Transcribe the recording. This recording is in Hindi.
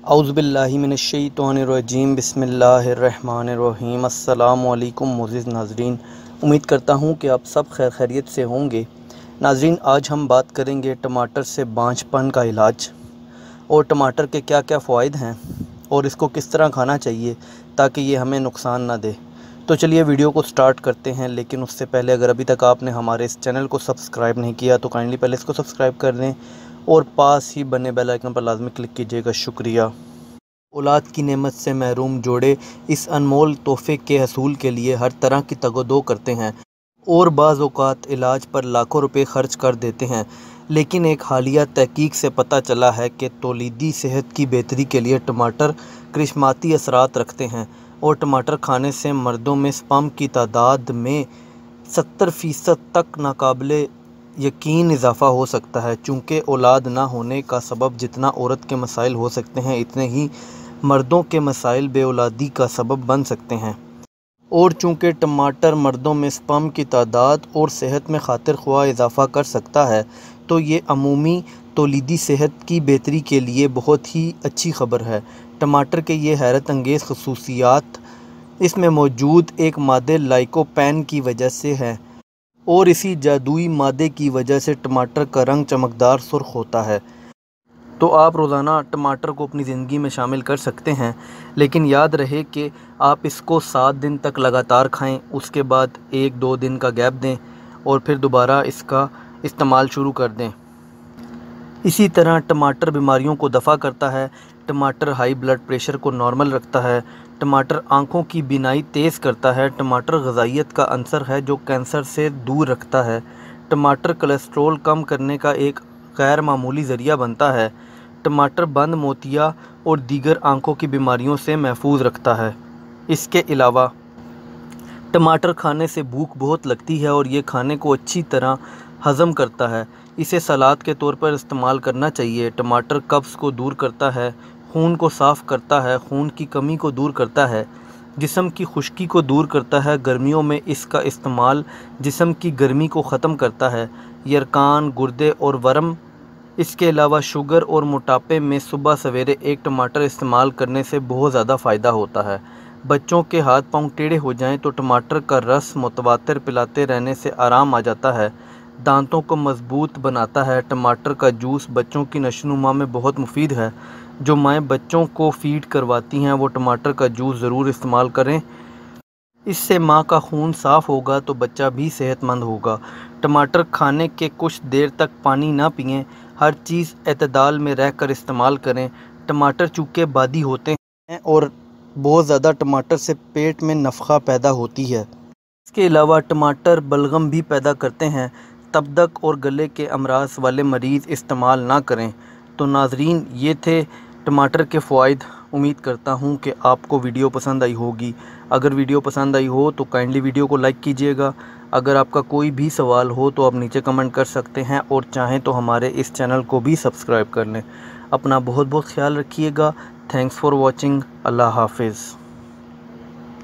औज़ुबिल्लाहि मिनश्शैतानिर्रजीम बिस्मिल्लाहिर्रहमानिर्रहीम। अस्सलामु अलैकुम मुअज़्ज़िज़ नाज़रीन, उम्मीद करता हूँ कि आप सब खैरियत से होंगे। नाज़रीन, आज हम बात करेंगे टमाटर से बांझपन का इलाज और टमाटर के क्या क्या फ़वाइद हैं और इसको किस तरह खाना चाहिए ताकि ये हमें नुकसान ना दे। तो चलिए वीडियो को स्टार्ट करते हैं, लेकिन उससे पहले अगर अभी तक आपने हमारे इस चैनल को सब्सक्राइब नहीं किया तो काइंडली पहले इसको सब्सक्राइब कर दें और पास ही बने बेल आइकन पर लाजमी क्लिक कीजिएगा। शुक्रिया। औलाद की नेमत से महरूम जोड़े इस अनमोल तोहफ़े के हसूल के लिए हर तरह की तगदो करते हैं और बाज़ औक़ात इलाज पर लाखों रुपए खर्च कर देते हैं, लेकिन एक हालिया तहकीक से पता चला है कि तौलीदी सेहत की बेहतरी के लिए टमाटर करिश्माती असरात रखते हैं और टमाटर खाने से मर्दों में स्पर्म की तादाद में 70% तक नाकाबिले यकीन इजाफ़ा हो सकता है। चूँकि औलाद ना होने का सबब जितना औरत के मसाइल हो सकते हैं, इतने ही मर्दों के मसाइल बेऔलादी का सबब बन सकते हैं। और चूँकि टमाटर मर्दों में स्पर्म की तादाद और सेहत में खातिर ख्वाह इजाफ़ा कर सकता है, तो ये अमूमी तौलीदी सेहत की बेहतरी के लिए बहुत ही अच्छी खबर है। टमाटर के ये हैरत अंगेज़ खसूसियात इसमें मौजूद एक मादे लाइकोपेन की वजह से है और इसी जादुई मादे की वजह से टमाटर का रंग चमकदार सुर्ख होता है। तो आप रोज़ाना टमाटर को अपनी ज़िंदगी में शामिल कर सकते हैं, लेकिन याद रहे कि आप इसको 7 दिन तक लगातार खाएं, उसके बाद 1-2 दिन का गैप दें और फिर दोबारा इसका इस्तेमाल शुरू कर दें। इसी तरह टमाटर बीमारियों को दफ़ा करता है, टमाटर हाई ब्लड प्रेशर को नॉर्मल रखता है, टमाटर आँखों की बीनाई तेज़ करता है, टमाटर ग़िज़ाइयत का अंसर है जो कैंसर से दूर रखता है, टमाटर कोलेस्ट्रॉल कम करने का एक गैर मामूली ज़रिया बनता है, टमाटर बंद मोतिया और दीगर आँखों की बीमारियों से महफूज रखता है। इसके अलावा टमाटर खाने से भूख बहुत लगती है और ये खाने को अच्छी तरह हज़म करता है। इसे सलाद के तौर पर इस्तेमाल करना चाहिए। टमाटर कब्ज़ को दूर करता है, खून को साफ़ करता है, खून की कमी को दूर करता है, जिस्म की खुश्की को दूर करता है। गर्मियों में इसका इस्तेमाल जिस्म की गर्मी को ख़त्म करता है। यरकान, गुर्दे और वर्म, इसके अलावा शुगर और मोटापे में सुबह सवेरे एक टमाटर इस्तेमाल करने से बहुत ज़्यादा फ़ायदा होता है। बच्चों के हाथ पांव टेढ़े हो जाएं तो टमाटर का रस मुतवातिर पिलाते रहने से आराम आ जाता है। दांतों को मजबूत बनाता है। टमाटर का जूस बच्चों की नशोनुमा में बहुत मुफीद है। जो माएँ बच्चों को फ़ीड करवाती हैं वो टमाटर का जूस ज़रूर इस्तेमाल करें। इससे माँ का खून साफ़ होगा तो बच्चा भी सेहतमंद होगा। टमाटर खाने के कुछ देर तक पानी ना पिएं। हर चीज़ एतदाल में रहकर इस्तेमाल करें। टमाटर चूँकि बादी होते हैं और बहुत ज़्यादा टमाटर से पेट में नफ़ख़ा पैदा होती है। इसके अलावा टमाटर बलगम भी पैदा करते हैं। तबदक और गले के अमराज वाले मरीज़ इस्तेमाल ना करें। तो नाज़रीन, ये थे टमाटर के फ़वाइद। उम्मीद करता हूँ कि आपको वीडियो पसंद आई होगी। अगर वीडियो पसंद आई हो तो काइंडली वीडियो को लाइक कीजिएगा। अगर आपका कोई भी सवाल हो तो आप नीचे कमेंट कर सकते हैं और चाहें तो हमारे इस चैनल को भी सब्सक्राइब कर लें। अपना बहुत बहुत ख्याल रखिएगा। Thanks for watching. अल्लाह हाफिज़।